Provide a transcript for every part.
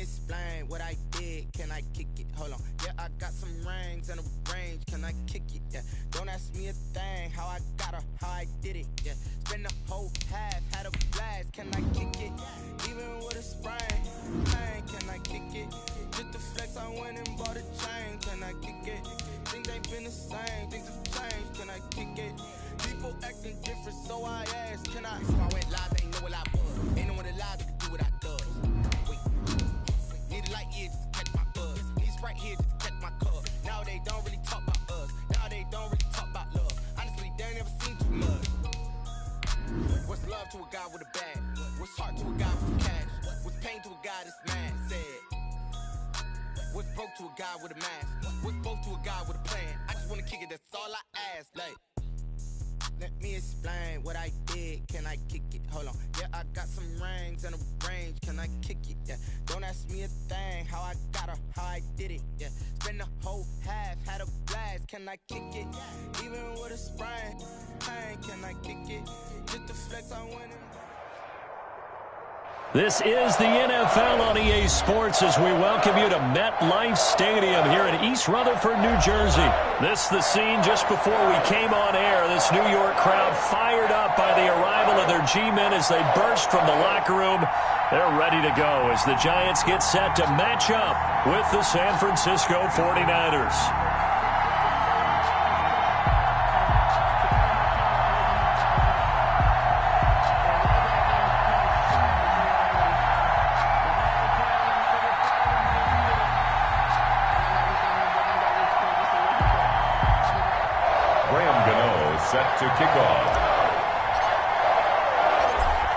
explain what I did. Can I kick it? Hold on. Yeah, I got some rings and a range. Can I kick it? Yeah. Don't ask me a thing. How I got her, how I did it. Yeah. Spend the whole half, had a blast. Can I kick it? Even with a sprain. Can I kick it? Just the flex, I went and bought a chain. Can I kick it? Things ain't been the same. Things have changed. Can I kick it? People acting different, so I asked, can I? Before I went live, they ain't know what I was. Ain't no one alive that could do what I does. Wait. Need a light here just to catch my buzz. Need a Sprite here just to catch my cup. Now they don't really talk about us. Now they don't really talk about love. Honestly, they ain't never seen too much. What's love to a guy with a bag? What's heart to a guy with cash? What's pain to a guy that's mad? Said. What's broke to a guy with a mask? What's both to a guy with a plan? I just wanna kick it, that's all I ask. Like, let me explain what I did. Can I kick it? Hold on. Yeah, I got some rings and a range. Can I kick it? Yeah. Don't ask me a thing. How I got her, how I did it. Yeah. Spend the whole half, had a blast. Can I kick it? Even with a sprain. Can I kick it? Just the flex, I went in. This is the NFL on EA Sports as we welcome you to MetLife Stadium here in East Rutherford, New Jersey. This is the scene just before we came on air. This New York crowd fired up by the arrival of their G-men as they burst from the locker room. They're ready to go as the Giants get set to match up with the San Francisco 49ers. Set to kick off.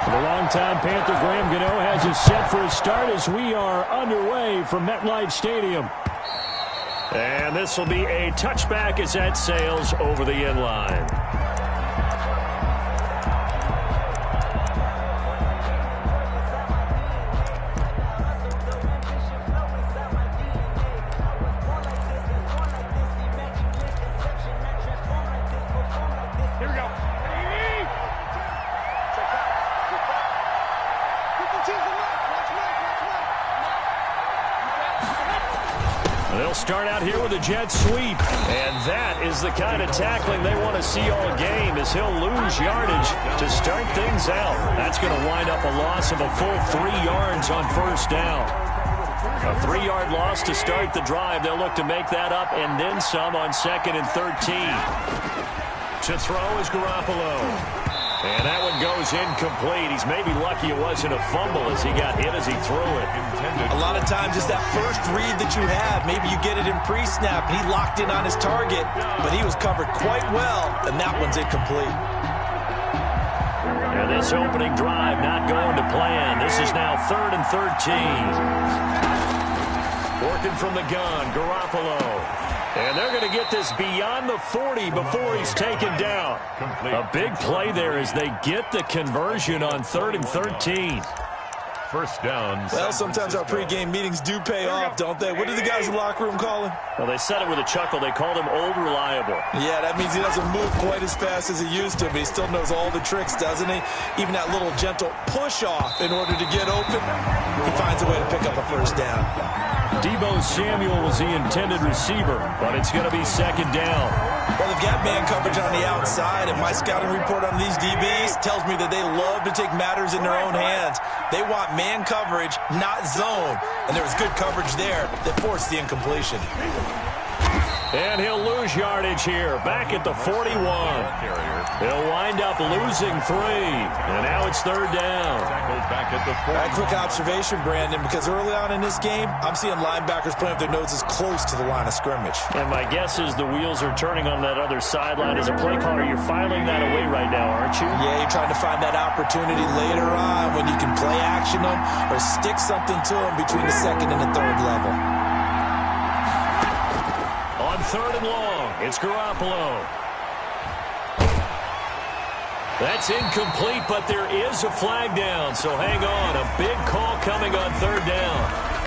The longtime Panther Graham Gano has it set for a start as we are underway from MetLife Stadium. And this will be a touchback as that sails over the end line. They'll start out here with a jet sweep. And that is the kind of tackling they want to see all game as he'll lose yardage to start things out. That's going to wind up a loss of a full 3 yards on first down. A 3-yard loss to start the drive. They'll look to make that up and then some on 2nd and 13. To throw is Garoppolo. And that one goes incomplete. He's maybe lucky it wasn't a fumble as he got hit as he threw it. A lot of times it's that first read that you have. Maybe you get it in pre-snap, and he locked in on his target, but he was covered quite well, and that one's incomplete. And this opening drive not going to plan. This is now 3rd and 13. Working from the gun, Garoppolo. And they're going to get this beyond the 40 before he's taken down. A big play there as they get the conversion on 3rd and 13. First down. Well, sometimes our pregame meetings do pay off, don't they? What do the guys in the locker room call him? Well, they said it with a chuckle. They called him Old Reliable. Yeah, that means he doesn't move quite as fast as he used to, but he still knows all the tricks, doesn't he? Even that little gentle push-off in order to get open, he finds a way to pick up a first down. Deebo Samuel was the intended receiver, but it's going to be 2nd down. Well, they've got man coverage on the outside, and my scouting report on these DBs tells me that they love to take matters in their own hands. They want man coverage, not zone, and there was good coverage there that forced the incompletion. And he'll lose yardage here, back at the 41. He'll wind up losing 3, and now it's 3rd down. Back at the 40. A quick observation, Brandon, because early on in this game, I'm seeing linebackers playing with their noses close to the line of scrimmage. And my guess is the wheels are turning on that other sideline. As a play caller, you're filing that away right now, aren't you? Yeah, you're trying to find that opportunity later on when you can play action them or stick something to them between the 2nd and the 3rd level. On 3rd and long, it's Garoppolo. That's incomplete, but there is a flag down, so hang on. A big call coming on 3rd down.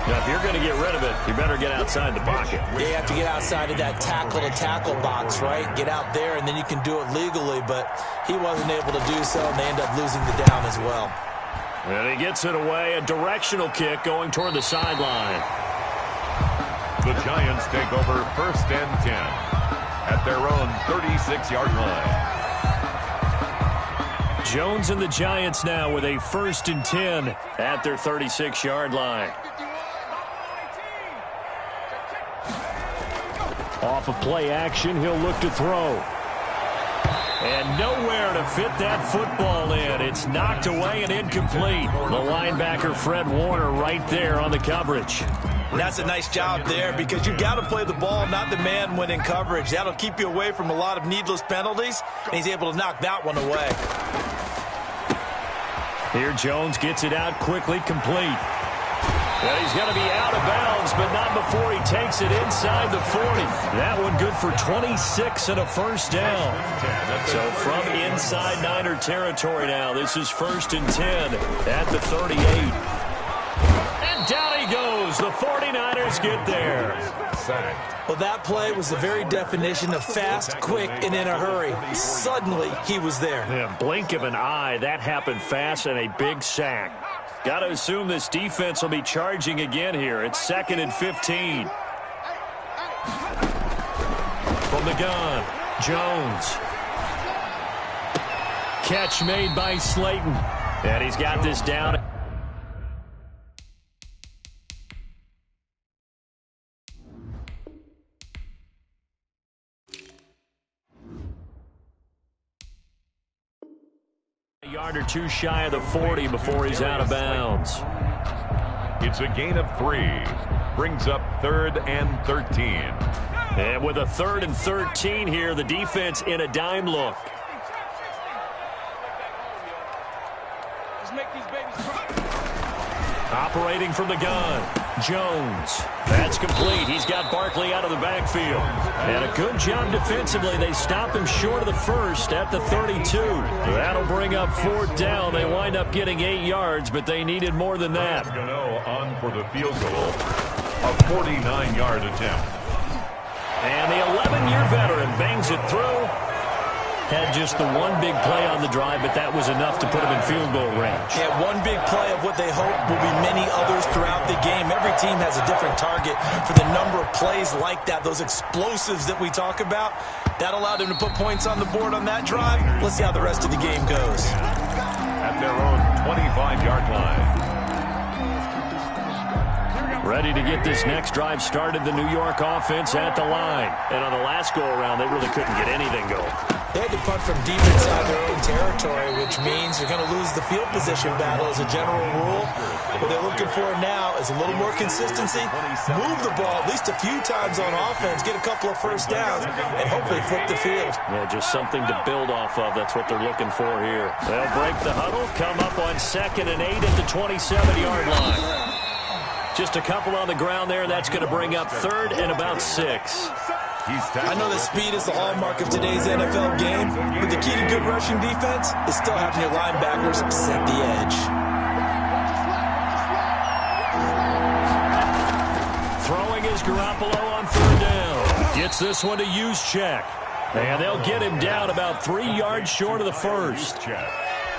Now, if you're going to get rid of it, you better get outside the pocket. Yeah, you have to get outside of that tackle-to-tackle box, right? Get out there, and then you can do it legally, but he wasn't able to do so, and they end up losing the down as well. And he gets it away. A directional kick going toward the sideline. The Giants take over 1st and 10 at their own 36-yard line. Jones and the Giants now with a 1st and 10 at their 36-yard line. Off of play action, he'll look to throw. And nowhere to fit that football in. It's knocked away and incomplete. The linebacker, Fred Warner, right there on the coverage. And that's a nice job there because you've got to play the ball, not the man when in coverage. That'll keep you away from a lot of needless penalties, and he's able to knock that one away. Here Jones gets it out quickly, complete. And he's going to be out of bounds, but not before he takes it inside the 40. That one good for 26 and a 1st down. So from inside Niner territory now, this is 1st and 10 at the 38. And down he goes. The 49ers get there. Well, that play was the very definition of fast, quick, and in a hurry. Suddenly, he was there. Yeah, blink of an eye. That happened fast and a big sack. Got to assume this defense will be charging again here. It's 2nd and 15. From the gun, Jones. Catch made by Slayton. And he's got this down. A yard or two shy of the 40 before he's out of bounds. It's a gain of 3. Brings up 3rd and 13. And with a 3rd and 13 here, the defense in a dime look. Operating from the gun, Jones. That's complete. He's got Barkley out of the backfield. And a good job defensively. They stop him short of the 1st at the 32. That'll bring up 4th down. They wind up getting 8 yards, but they needed more than that. Gano on for the field goal. A 49-yard attempt. And the 11-year veteran bangs it through. Had just the one big play on the drive, but that was enough to put him in field goal range. Yeah, one big play of what they hope will be many others throughout the game. Every team has a different target for the number of plays like that, those explosives that we talk about. That allowed him to put points on the board on that drive. Let's see how the rest of the game goes. At their own 25-yard line. Ready to get this next drive started, the New York offense at the line. And on the last go-around, they really couldn't get anything going. They had to punt from deep inside their own territory, which means you're going to lose the field position battle as a general rule. What they're looking for now is a little more consistency, move the ball at least a few times on offense, get a couple of 1st downs, and hopefully flip the field. Yeah, just something to build off of. That's what they're looking for here. They'll break the huddle, come up on 2nd and 8 at the 27-yard line. Just a couple on the ground there. That's going to bring up 3rd and about 6. I know that speed is the hallmark of today's NFL game, but the key to good rushing defense is still having your linebackers set the edge. Throwing is Garoppolo on 3rd down. Gets this one to Juszczyk. And they'll get him down about 3 yards short of the 1st.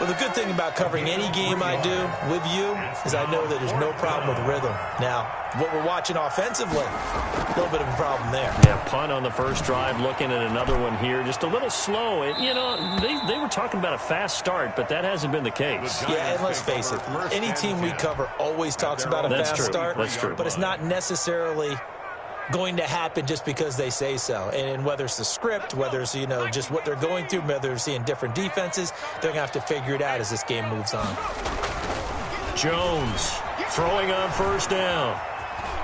Well, the good thing about covering any game I do with you is I know that there's no problem with rhythm. Now, what we're watching offensively, a little bit of a problem there. Yeah, punt on the 1st drive, looking at another one here. Just a little slow. And, you know, they were talking about a fast start, but that hasn't been the case. Yeah, and let's face it, any team we cover always talks about a fast start. That's true. But it's not necessarily going to happen just because they say so. And whether it's the script, whether it's, you know, just what they're going through, whether they're seeing different defenses, they're going to have to figure it out as this game moves on. Jones throwing on 1st down.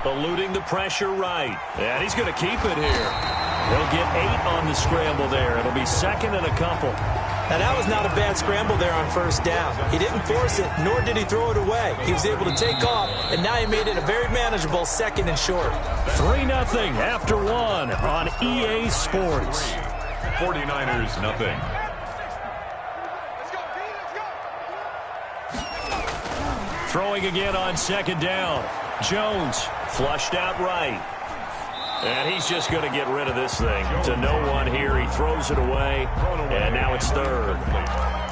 Eluding the pressure right. And he's going to keep it here. They'll get 8 on the scramble there. It'll be 2nd and a couple. Now, that was not a bad scramble there on 1st down. He didn't force it, nor did he throw it away. He was able to take off, and now he made it a very manageable 2nd and short. 3-0 after 1 on EA Sports. 49ers nothing. Throwing again on 2nd down. Jones flushed out right. And he's just going to get rid of this thing to no one here. He throws it away, and now it's 3rd.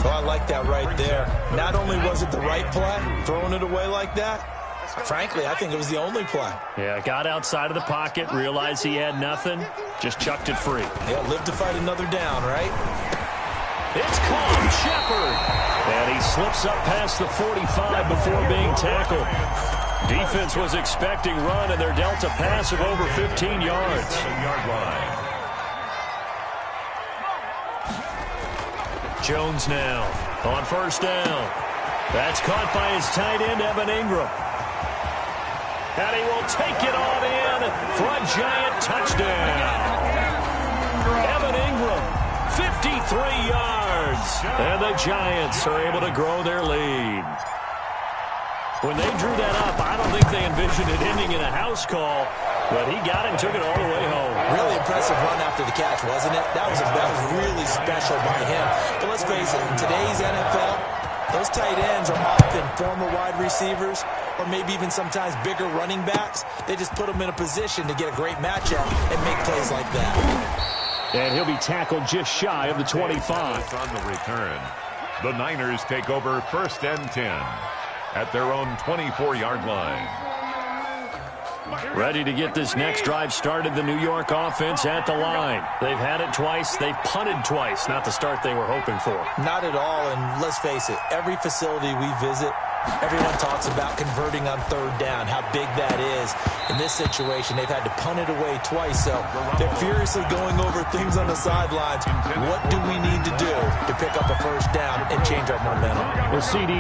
Oh, I like that right there. Not only was it the right play, throwing it away like that, frankly, I think it was the only play. Yeah, got outside of the pocket, realized he had nothing, just chucked it free. Yeah, live to fight another down, right? It's caught, Shepard. And he slips up past the 45 before being tackled. Defense was expecting run, and they're dealt a pass of over 15 yards. 7-yard line. Jones now on first down. That's caught by his tight end, Evan Ingram. And he will take it on in for a giant touchdown. Evan Ingram, 53 yards. And the Giants are able to grow their lead. When they drew that up, I don't think they envisioned it ending in a house call, but he got it and took it all the way home. Really impressive run after the catch, wasn't it? That was really special by him. But let's face it, in today's NFL, those tight ends are often former wide receivers or maybe even sometimes bigger running backs. They just put them in a position to get a great matchup and make plays like that. And he'll be tackled just shy of the 25. On the return, the Niners take over 1st and 10 at their own 24-yard line. Ready to get this next drive started, the New York offense at the line. They've had it twice. They've punted twice. Not the start they were hoping for. Not at all, and let's face it, every facility we visit, everyone talks about converting on 3rd down, how big that is. In this situation, they've had to punt it away twice, so they're furiously going over things on the sidelines. What do we need to do to pick up a 1st down and change our momentum? Well, CD,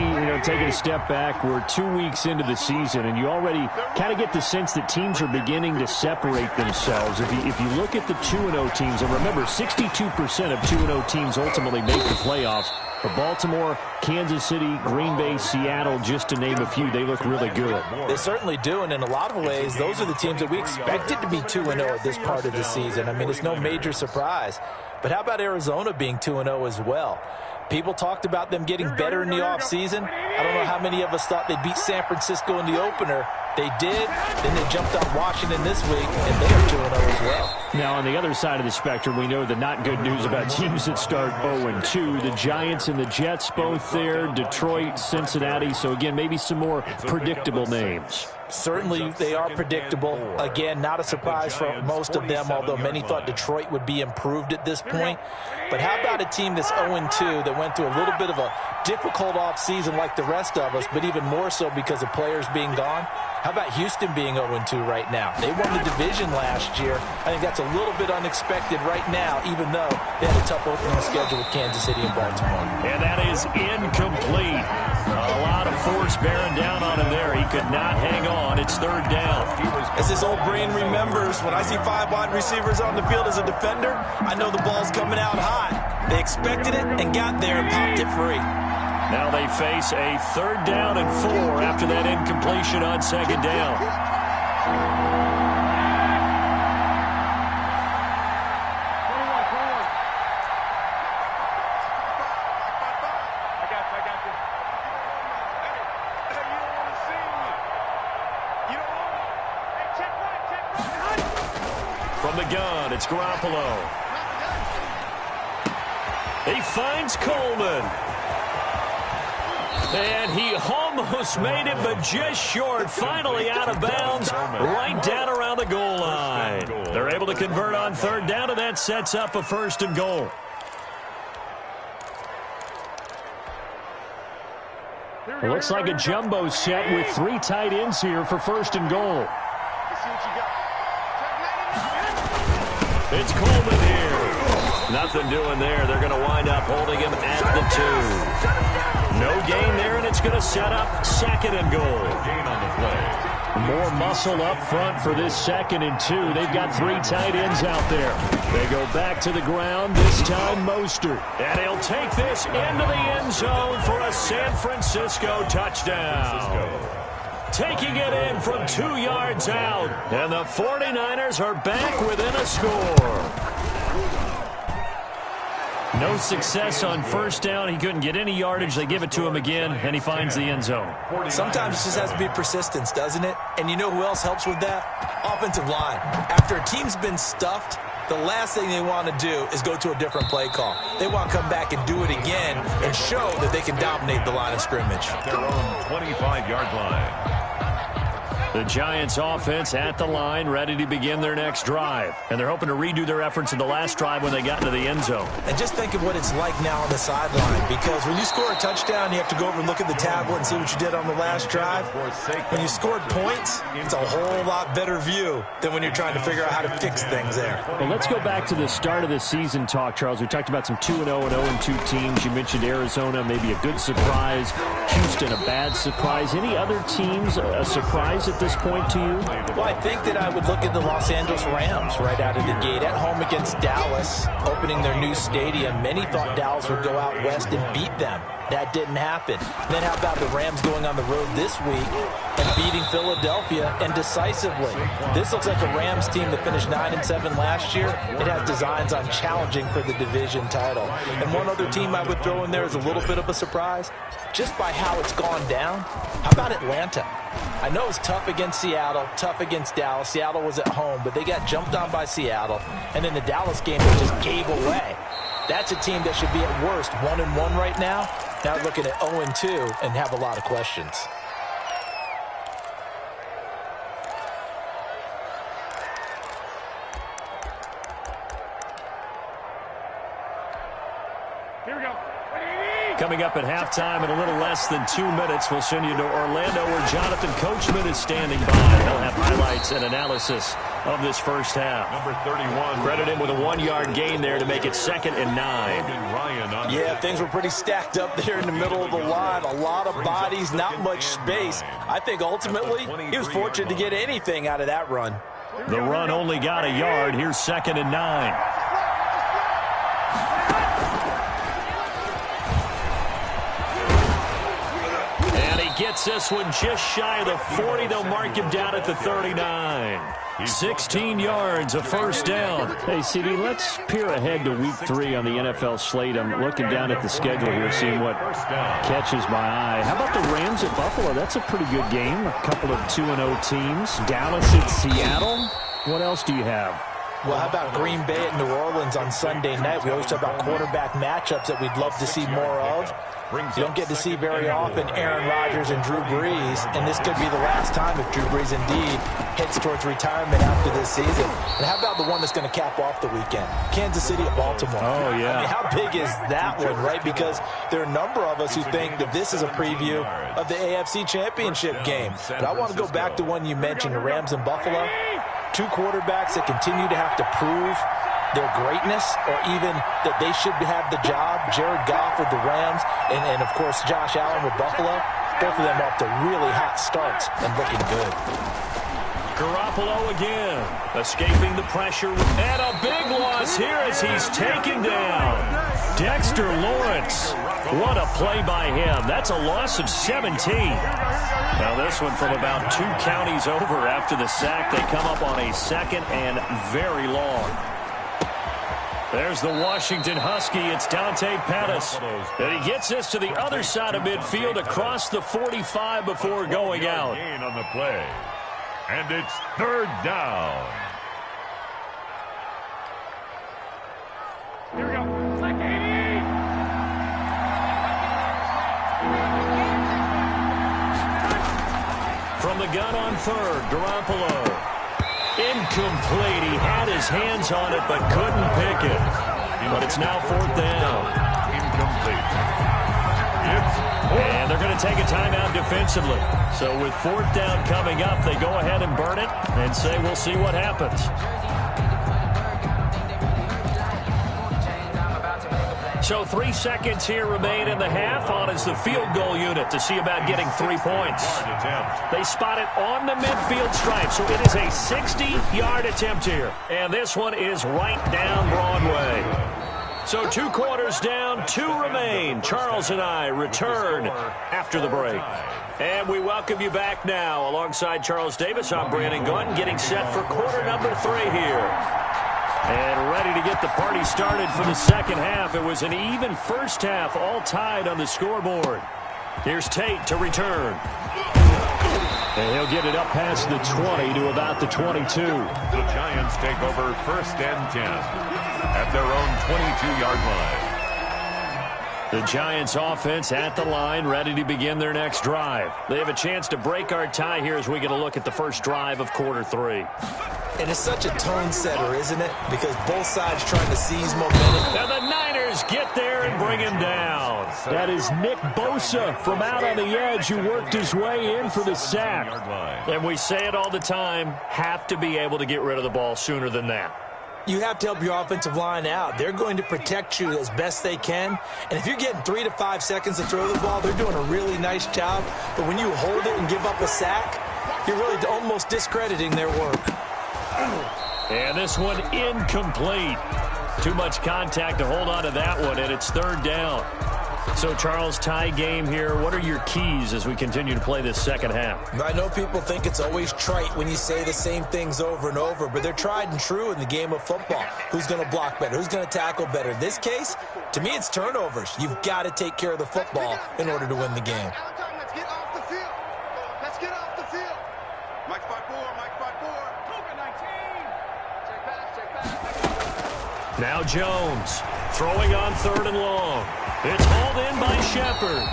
taking a step back, we're 2 weeks into the season, and you already kind of get the sense that teams are beginning to separate themselves. If you look at the 2-0 teams, and remember, 62% of 2-0 teams ultimately make the playoffs. But Baltimore, Kansas City, Green Bay, Seattle, just to name a few, they look really good. They certainly do, and in a lot of ways, those are the teams that we expected to be 2-0 at this part of the season. I mean, it's no major surprise. But how about Arizona being 2-0 as well? People talked about them getting better in the offseason. I don't know how many of us thought they'd beat San Francisco in the opener. They did. Then they jumped on Washington this week, and they are 2-0 as well. Now, on the other side of the spectrum, we know the not good news about teams that start 0-2. The Giants and the Jets both there. Detroit, Cincinnati. So, again, maybe some more predictable names. Certainly, they are predictable. Again, not a surprise for most of them, although many thought Detroit would be improved at this point. But how about a team that's 0-2 that went through a little bit of a difficult offseason like the rest of us, but even more so because of players being gone? How about Houston being 0-2 right now? They won the division last year. I think that's a little bit unexpected right now, even though they had a tough opening schedule with Kansas City and Baltimore. And that is incomplete. A lot of force bearing down on him there. He could not hang on. It's 3rd down. As his old brain remembers, when I see 5 wide receivers on the field as a defender, I know the ball's coming out high. They expected it and got there and popped it free. Now they face a 3rd down and 4 after that incompletion on 2nd down. From the gun, it's Garoppolo. He finds Coleman. And he almost made it, but just short. Finally out of bounds, right down around the goal line. They're able to convert on 3rd down, and that sets up a 1st and goal. It looks like a jumbo set with 3 tight ends here for 1st and goal. It's Coleman here. Nothing doing there. They're going to wind up holding him at the 2. No gain there, and it's going to set up 2nd and goal. Gain on the play. More muscle up front for this 2nd and 2. They've got 3 tight ends out there. They go back to the ground, this time Mostert. And he'll take this into the end zone for a San Francisco touchdown. Taking it in from 2 yards out. And the 49ers are back within a score. No success on 1st down. He couldn't get any yardage. They give it to him again, and he finds the end zone. Sometimes it just has to be persistence, doesn't it? And you know who else helps with that? Offensive line. After a team's been stuffed, the last thing they want to do is go to a different play call. They want to come back and do it again and show that they can dominate the line of scrimmage. Their own 25-yard line. The Giants offense at the line, ready to begin their next drive. And they're hoping to redo their efforts in the last drive when they got into the end zone. And just think of what it's like now on the sideline, because when you score a touchdown, you have to go over and look at the tablet and see what you did on the last drive. When you scored points, it's a whole lot better view than when you're trying to figure out how to fix things there. Well, let's go back to the start of the season talk, Charles. We talked about some 2-0 and 0-2 teams. You mentioned Arizona, maybe a good surprise. Houston, a bad surprise. Any other teams a surprise at this point to you? Well, I think that I would look at the Los Angeles Rams right out of the gate at home against Dallas, opening their new stadium. Many thought Dallas would go out west and beat them. That didn't happen. Then how about the Rams going on the road this week and beating Philadelphia, and decisively? This looks like a Rams team that finished 9-7 last year. It has designs on challenging for the division title. And one other team I would throw in there is a little bit of a surprise, just by how it's gone down. How about Atlanta? I know it's tough against Seattle, tough against Dallas. Seattle was at home, but they got jumped on by Seattle. And in the Dallas game, they just gave away. That's a team that should be at worst 1-1 right now. Now looking at 0-2 and have a lot of questions. Here we go. Coming up at halftime in a little less than 2 minutes, we'll send you to Orlando where Jonathan Coachman is standing by. He'll have highlights and analysis of this first half. Number 31. Credit him with a 1-yard gain there to make it 2nd and 9. Yeah, things were pretty stacked up there in the middle of the line. A lot of bodies, not much space. I think ultimately he was fortunate to get anything out of that run. The run only got a yard. Here's 2nd and 9. Gets this one just shy of the 40. They'll mark him down at the 39. 16 yards, a first down. Hey, CD, let's peer ahead to week 3 on the NFL slate. I'm looking down at the schedule here, seeing what catches my eye. How about the Rams at Buffalo? That's a pretty good game. A couple of 2-0 teams. Dallas at Seattle. What else do you have? Well, how about Green Bay at New Orleans on Sunday night? We always talk about quarterback matchups that we'd love to see more of. You don't get to see very often Aaron Rodgers and Drew Brees, and this could be the last time if Drew Brees indeed heads towards retirement after this season. And how about the one that's going to cap off the weekend? Kansas City at Baltimore. Oh, yeah. I mean, how big is that one, right? Because there are a number of us who think that this is a preview of the AFC Championship game. But I want to go back to one you mentioned, the Rams and Buffalo. 2 quarterbacks that continue to have to prove their greatness, or even that they should have the job. Jared Goff with the Rams, and of course Josh Allen with Buffalo. Both of them off to really hot starts and looking good. Garoppolo again, escaping the pressure, and a big loss here as he's taken down Dexter Lawrence. What a play by him. That's a loss of 17. Now this one from about 2 counties over after the sack. They come up on a 2nd and very long. There's the Washington Husky. It's Dante Pettis. And he gets this to the other side of midfield across the 45 before going out. Gain on the play. And it's 3rd down. Here we go. From the gun on 3rd, Garoppolo. Incomplete. He had his hands on it but couldn't pick it. But it's now 4th down. Incomplete. And they're going to take a timeout defensively. So with 4th down coming up, they go ahead and burn it and say we'll see what happens. So 3 seconds here remain in the half. On is the field goal unit to see about getting 3 points. They spot it on the midfield stripe, so it is a 60-yard attempt here. And this one is right down Broadway. So 2 quarters down, 2 remain. Charles and I return after the break. And we welcome you back now. Alongside Charles Davis, I'm Brandon Gunn, getting set for quarter number 3 here. And ready to get the party started for the 2nd half. It was an even first half, all tied on the scoreboard. Here's Tate to return. And he'll get it up past the 20 to about the 22. The Giants take over 1st and 10 at their own 22-yard line. The Giants offense at the line, ready to begin their next drive. They have a chance to break our tie here as we get a look at the first drive of quarter 3. And it's such a tone setter, isn't it? Because both sides trying to seize momentum. And the Niners get there and bring him down. That is Nick Bosa from out on the edge who worked his way in for the sack. And we say it all the time, have to be able to get rid of the ball sooner than that. You have to help your offensive line out. They're going to protect you as best they can. And if you're getting 3 to 5 seconds to throw the ball, they're doing a really nice job. But when you hold it and give up a sack, you're really almost discrediting their work. And this one incomplete. Too much contact to hold on to that one, and it's 3rd down. So, Charles, tie game here. What are your keys as we continue to play this second half? I know people think it's always trite when you say the same things over and over, but they're tried and true in the game of football. Who's going to block better? Who's going to tackle better? In this case, to me, it's turnovers. You've got to take care of the football in order to win the game. Let's get off the field. Let's get off the field. Mike spot 4, Mike spot 4. Cougar 19. Check pass. Now Jones throwing on 3rd and long. It's hauled in by Shepard.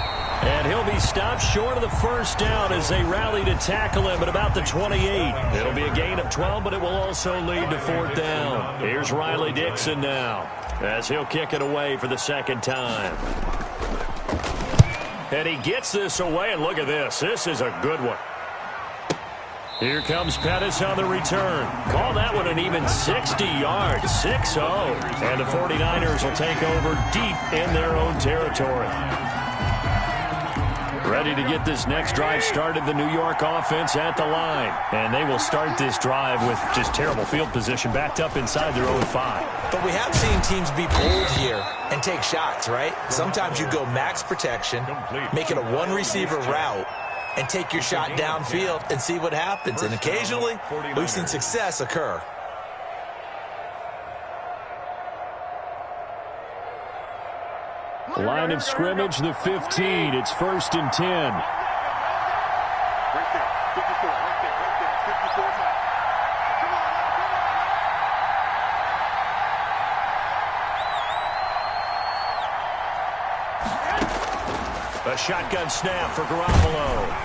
And he'll be stopped short of the first down as they rally to tackle him at about the 28. It'll be a gain of 12, but it will also lead to 4th down. Here's Riley Dixon now as he'll kick it away for the 2nd time. And he gets this away, and look at this. This is a good one. Here comes Pettis on the return. Call that one an even 60 yards, 6-0. And the 49ers will take over deep in their own territory. Ready to get this next drive started, the New York offense at the line. And they will start this drive with just terrible field position, backed up inside their own 5. But we have seen teams be bold here and take shots, right? Sometimes you go max protection, make it a one-receiver route, and take your shot downfield and see what happens. And occasionally, we've seen success occur. Line of scrimmage, the 15. It's 1st and 10. Right there. 54. Right there. 54 back. Come on. A shotgun snap for Garoppolo.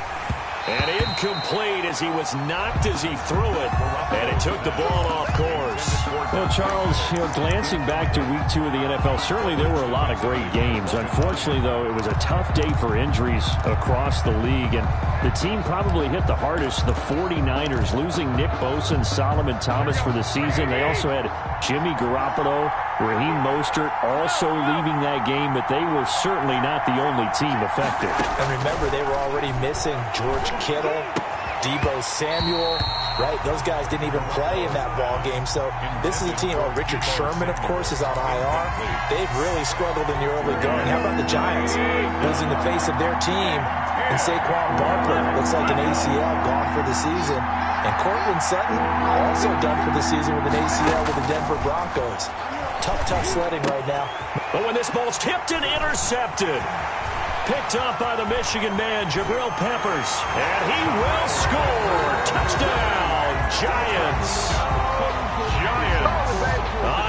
And incomplete as he was knocked as he threw it. And it took the ball off course. Well, Charles, glancing back to week 2 of the NFL, certainly there were a lot of great games. Unfortunately, though, it was a tough day for injuries across the league. And the team probably hit the hardest, the 49ers, losing Nick Bosa and Solomon Thomas for the season. They also had Jimmy Garoppolo, Raheem Mostert also leaving that game, but they were certainly not the only team affected. And remember, they were already missing George Kittle, Deebo Samuel, right? Those guys didn't even play in that ball game. So this is a team. Oh, Richard Sherman, of course, is on IR. They've really struggled in the early going. How about the Giants losing the face of their team? And Saquon Barkley looks like an ACL gone for the season. And Cortland Sutton also done for the season with an ACL with the Denver Broncos. Tough sledding right now. But when this ball's tipped and intercepted, picked up by the Michigan man, Jabril Peppers. And he will score. Touchdown, Giants.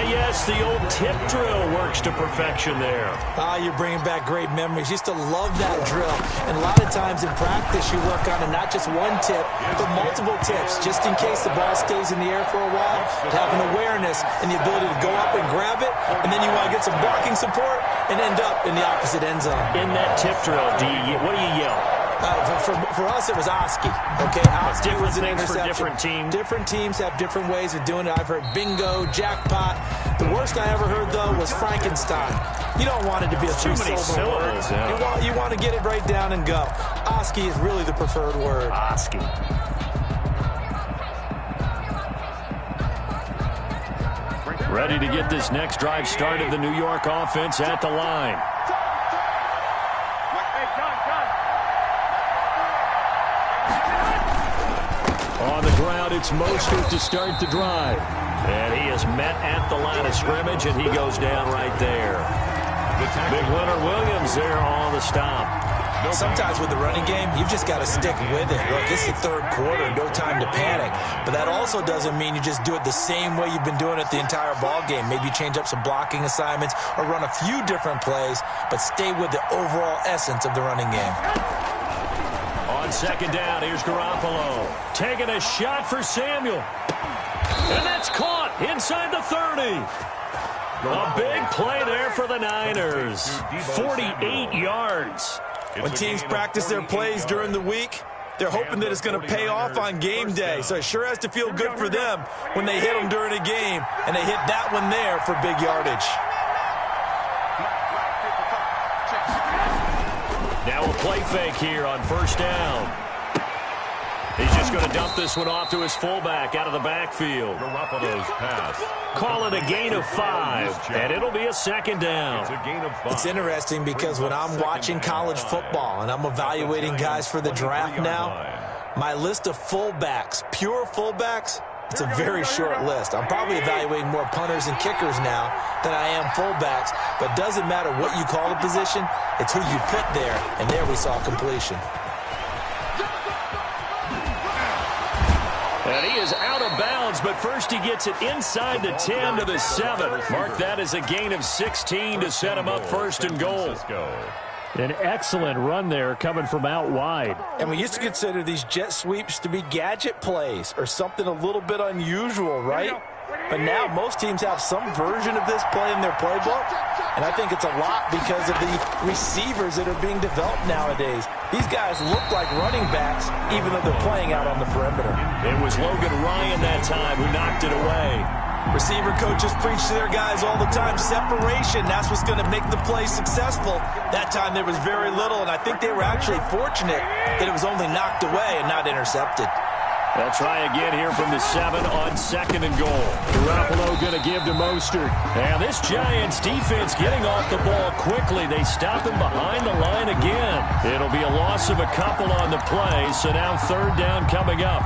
Yes, the old tip drill works to perfection there. You're bringing back great memories. Used to love that drill. And a lot of times in practice, you work on it, not just one tip, but multiple tips, just in case the ball stays in the air for a while. To have an awareness and the ability to go up and grab it, and then you want to get some blocking support and end up in the opposite end zone. In that tip drill, what do you yell? For us, it was Oski. Okay, Oski was an interception. For different teams. Different teams have different ways of doing it. I've heard bingo, jackpot. The worst I ever heard, though, was Frankenstein. You don't want it to be a three-syllable word. Yeah. You want to get it right down and go. Oski is really the preferred word. Oski. Ready to get this next drive started, the New York offense at the line. On the ground, it's Mostert to start the drive. And he is met at the line of scrimmage, and he goes down right there. Big Leonard Williams there on the stop. Sometimes with the running game, you've just got to stick with it. Look, it's the third quarter, no time to panic. But that also doesn't mean you just do it the same way you've been doing it the entire ball game. Maybe change up some blocking assignments or run a few different plays, but stay with the overall essence of the running game. On second down, here's Garoppolo. Taking a shot for Samuel. And that's caught inside the 30. A big play there for the Niners. 48 yards. When teams practice their plays during the week, they're hoping that it's going to pay off on game day. So it sure has to feel good for them when they hit them during a game, and they hit that one there for big yardage. Now a play fake here on first down. He's just going to dump this one off to his fullback out of the backfield. Garoppolo's pass. Call it a gain of 5, and it'll be a second down. It's a gain of 5. It's interesting because when I'm watching college football and I'm evaluating guys for the draft now, my list of fullbacks, pure fullbacks, it's a very short list. I'm probably evaluating more punters and kickers now than I am fullbacks, but it doesn't matter what you call the position, it's who you put there, and there we saw completion. And he is out of bounds, but first he gets it inside the 10 to the 7. Mark that as a gain of 16 to set him up first and goal. An excellent run there coming from out wide. And we used to consider these jet sweeps to be gadget plays or something a little bit unusual, right? But now most teams have some version of this play in their playbook. And I think it's a lot because of the receivers that are being developed nowadays. These guys look like running backs even though they're playing out on the perimeter. It was Logan Ryan that time who knocked it away. Receiver coaches preach to their guys all the time. Separation, that's what's going to make the play successful. That time there was very little, and I think they were actually fortunate that it was only knocked away and not intercepted. They'll try again here from the 7 on second and goal. Garoppolo going to give to Mostert. And this Giants defense getting off the ball quickly. They stop him behind the line again. It'll be a loss of a couple on the play, so now third down coming up.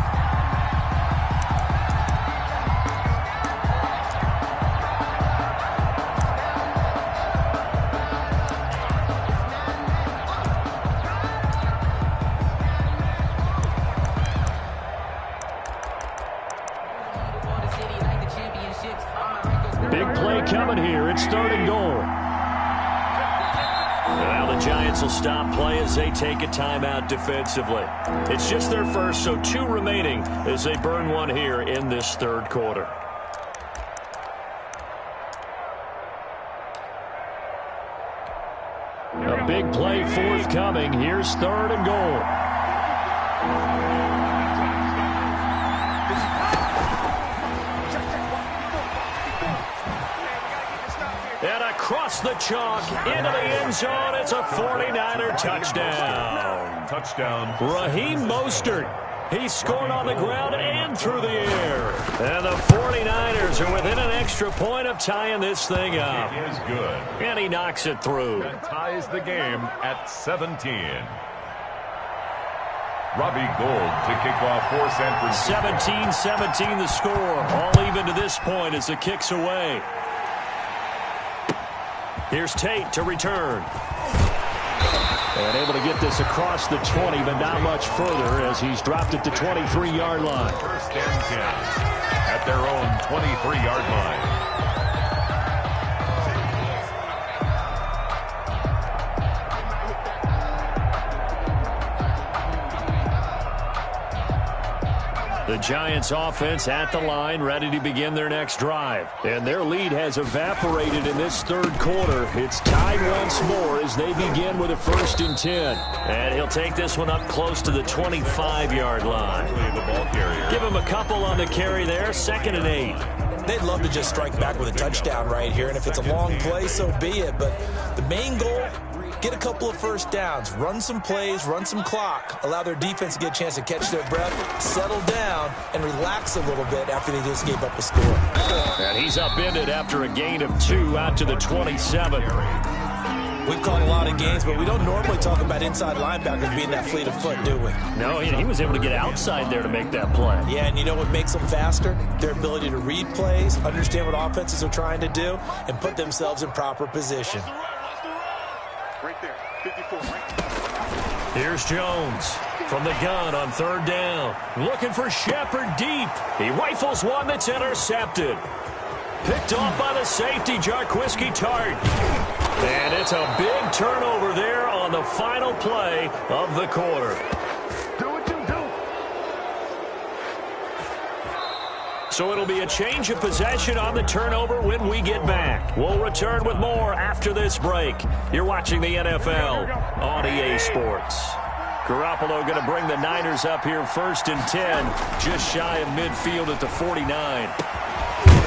Big play coming here. It's third and goal. Now the Giants will stop play as they take a timeout defensively. It's just their first, so 2 remaining as they burn one here in this third quarter. A big play forthcoming. Here's third and goal. And across the chalk into the end zone. It's a 49er touchdown. Touchdown. Raheem Mostert. He scored on the ground and through the air. And the 49ers are within an extra point of tying this thing up. It is good. And he knocks it through. That ties the game at 17. Robbie Gould to kick off for San Francisco. 17-17 the score. All even to this point as the kick's away. Here's Tate to return. And able to get this across the 20, but not much further as he's dropped it to 23-yard line. First and 10 at their own 23-yard line. The Giants offense at the line, ready to begin their next drive. And their lead has evaporated in this third quarter. It's tied once more as they begin with a 1st and 10. And he'll take this one up close to the 25-yard line. The ball carrier. Give him a couple on the carry there, 2nd and 8. They'd love to just strike back with a touchdown right here, and if it's a long play, so be it. But the main goal, get a couple of first downs, run some plays, run some clock, allow their defense to get a chance to catch their breath, settle down, and relax a little bit after they just gave up a score. And he's upended after a gain of 2 out to the 27. We've called a lot of games, but we don't normally talk about inside linebackers being that fleet of foot, do we? No, he was able to get outside there to make that play. Yeah, and you know what makes them faster? Their ability to read plays, understand what offenses are trying to do, and put themselves in proper position. Right there, 54, right? Here's Jones from the gun on third down. Looking for Shepard deep. He rifles one that's intercepted. Picked off by the safety, Jarquiski Tart. And it's a big turnover there on the final play of the quarter. So it'll be a change of possession on the turnover when we get back. We'll return with more after this break. You're watching the NFL on EA Sports. Garoppolo going to bring the Niners up here 1st and 10, just shy of midfield at the 49.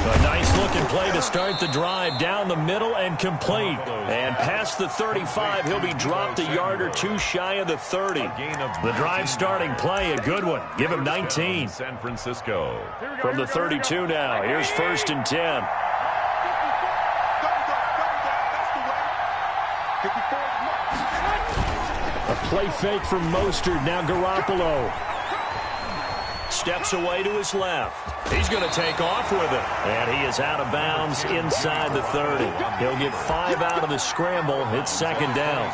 A nice-looking play to start the drive down the middle and complete. And past the 35, he'll be dropped a yard or two shy of the 30. The drive starting play, a good one. Give him 19. San Francisco. From the 32 now, here's 1st and 10. A play fake from Mostert. Now Garoppolo. Steps away to his left. He's going to take off with it. And he is out of bounds inside the 30. He'll get 5 out of the scramble. It's 2nd down.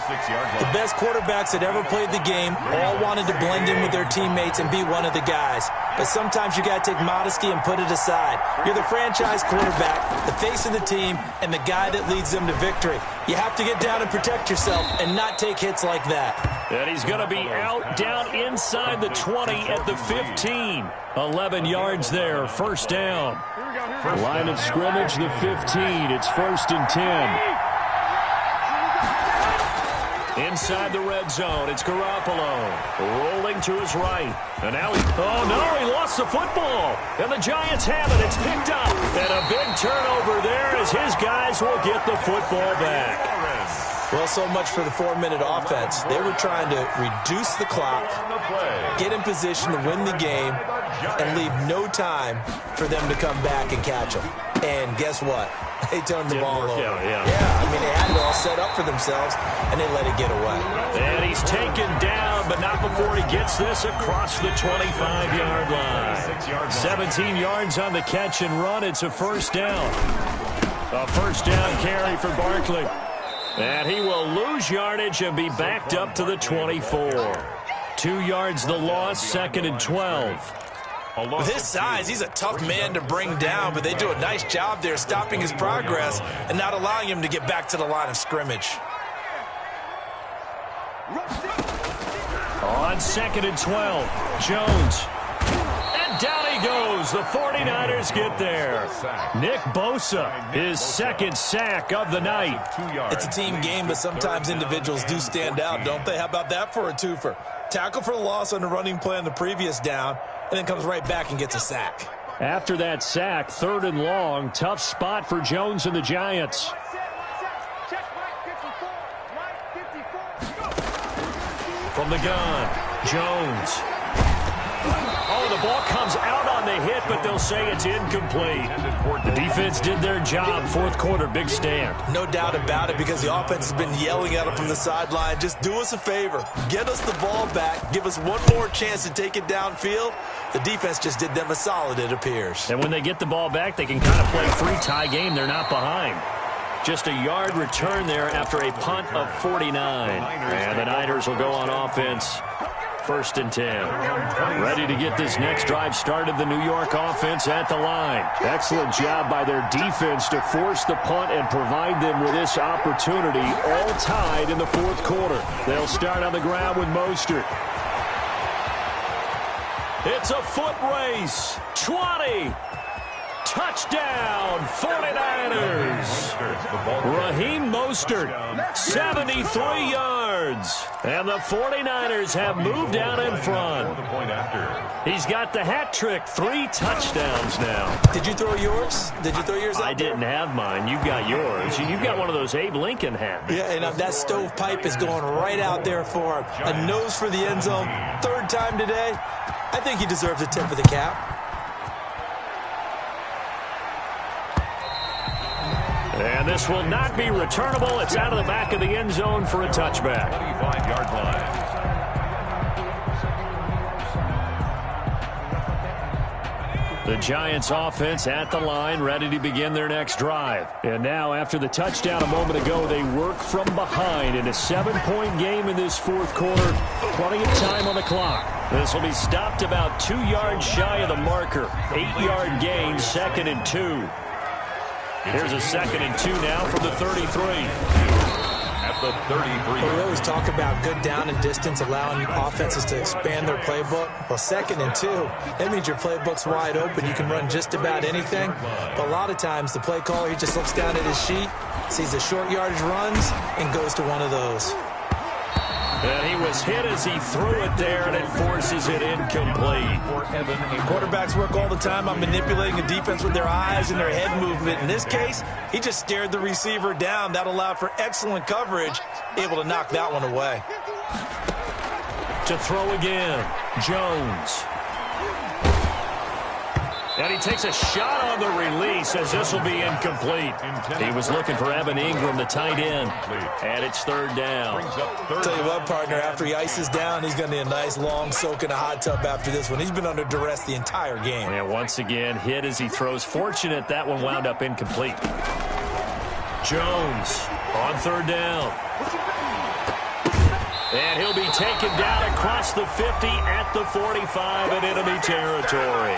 The best quarterbacks that ever played the game all wanted to blend in with their teammates and be one of the guys. But sometimes you got to take modesty and put it aside. You're the franchise quarterback, the face of the team, and the guy that leads them to victory. You have to get down and protect yourself and not take hits like that. And he's going to be out down inside the 20 at the 15. 11 yards there, 1st down. Line of scrimmage, the 15. It's 1st and 10. Inside the red zone, it's Garoppolo. Rolling to his right. And now he lost the football. And the Giants have it. It's picked up. And a big turnover there as his guys will get the football back. Well, so much for the 4-minute offense. They were trying to reduce the clock, get in position to win the game, and leave no time for them to come back and catch them. And guess what? They turned the ball over. Yeah, I mean, they had it all set up for themselves, and they let it get away. And he's taken down, but not before he gets this across the 25-yard line. 17 yards on the catch and run. It's a 1st down. A 1st down carry for Barkley. And he will lose yardage and be backed up to the 24. 2 yards the loss, 2nd and 12. With his size, he's a tough man to bring down, but they do a nice job there stopping his progress and not allowing him to get back to the line of scrimmage. On 2nd and 12, Jones. And down he goes. The 49ers get there. Nick Bosa, his 2nd sack of the night. It's a team game, but sometimes individuals do stand out, don't they? How about that for a twofer? Tackle for the loss on the running play on the previous down, and then comes right back and gets a sack. After that sack, 3rd and long, tough spot for Jones and the Giants. From the gun, Jones. Oh, the ball comes out on the hit, but they'll say it's incomplete. The defense did their job. 4th quarter, big stand. No doubt about it, because the offense has been yelling at them from the sideline. Just do us a favor. Get us the ball back. Give us one more chance to take it downfield. The defense just did them a solid, it appears. And when they get the ball back, they can kind of play free tie game. They're not behind. Just a yard return there after a punt of 49. And the Niners will go on offense. 1st and 10. Ready to get this next drive started. The New York offense at the line. Excellent job by their defense to force the punt and provide them with this opportunity, all tied in the 4th quarter. They'll start on the ground with Mostert. It's a foot race. 20. Touchdown, 49ers. Raheem Mostert, 73 yards. And the 49ers have moved out in front. He's got the hat trick, 3 touchdowns now. Did you throw yours? Did you throw yours out? I didn't have mine. You've got yours. You've got one of those Abe Lincoln hats. Yeah, and that stovepipe is going right out there for him. A nose for the end zone. 3rd time today. I think he deserves a tip of the cap. And this will not be returnable. It's out of the back of the end zone for a touchback. 25-yard line. The Giants offense at the line, ready to begin their next drive. And now, after the touchdown a moment ago, they work from behind in a 7-point game in this fourth quarter. Plenty of time on the clock. This will be stopped about 2 yards shy of the marker. 8-yard gain, 2nd and 2. Here's a 2nd and 2 now from the 33. At the 33. Well, we always talk about good down and distance, allowing offenses to expand their playbook. Well, 2nd and 2, that means your playbook's wide open. You can run just about anything. But a lot of times, the play caller, he just looks down at his sheet, sees the short yardage runs, and goes to one of those. And he was hit as he threw it there, and it forces it incomplete. Quarterbacks work all the time on manipulating a defense with their eyes and their head movement. In this case, he just stared the receiver down. That allowed for excellent coverage, able to knock that one away. To throw again, Jones. And he takes a shot on the release as this will be incomplete. He was looking for Evan Ingram, the tight end. And it's 3rd down. Tell you what, partner, after he ices down, he's going to need a nice long soak in a hot tub after this one. He's been under duress the entire game. And once again, hit as he throws. Fortunate that one wound up incomplete. Jones on 3rd down. And he'll be taken down across the 50 at the 45 in enemy territory.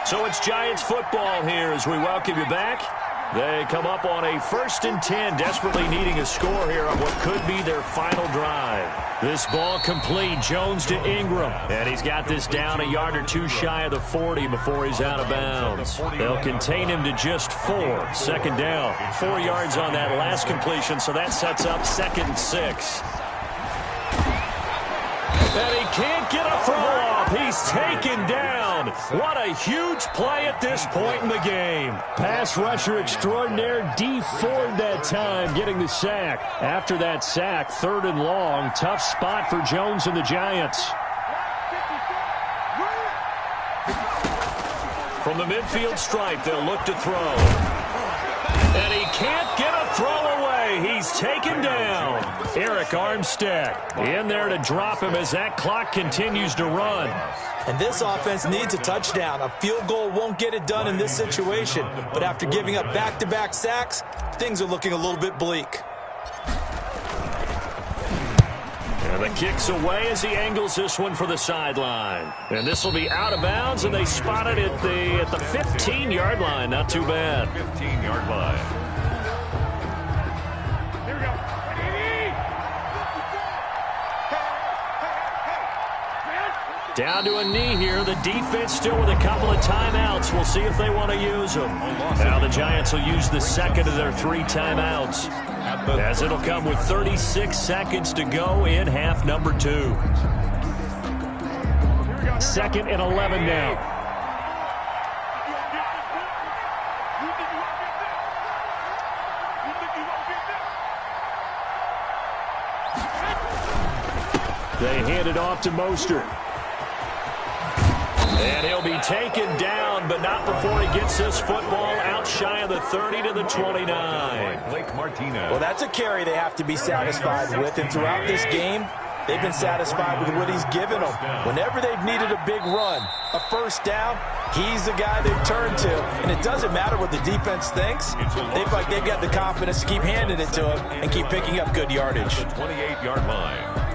So it's Giants football here as we welcome you back. They come up on a 1st and 10, desperately needing a score here on what could be their final drive. This ball complete, Jones to Ingram. And he's got this down a yard or 2 shy of the 40 before he's out of bounds. They'll contain him to just 4. 2nd down, 4 yards on that last completion, so that sets up 2nd and 6. And he can't get a throw off. He's taken down. What a huge play at this point in the game. Pass rusher extraordinaire, D Ford that time, getting the sack. After that sack, 3rd and long. Tough spot for Jones and the Giants. From the midfield stripe, they'll look to throw. And he can't get a throw away. He's taken down. Eric Armstead in there to drop him as that clock continues to run. And this offense needs a touchdown. A field goal won't get it done in this situation. But after giving up back-to-back sacks, things are looking a little bit bleak. And the kick's away as he angles this one for the sideline. And this will be out of bounds, and they spot it at the 15-yard line. Not too bad. 15-yard line. Down to a knee here. The defense still with a couple of timeouts. We'll see if they want to use them. Now the Giants will use the 2nd of their 3 timeouts, as it'll come with 36 seconds to go in half number 2. 2nd and 11 now. They hand it off to Mostert. And he'll be taken down, but not before he gets this football out shy of the 30 to the 29. Well, that's a carry they have to be satisfied with. And throughout this game, they've been satisfied with what he's given them. Whenever they've needed a big run, a 1st down, he's the guy they've turned to. And it doesn't matter what the defense thinks. They feel like they've got the confidence to keep handing it to him and keep picking up good yardage. 28-yard line.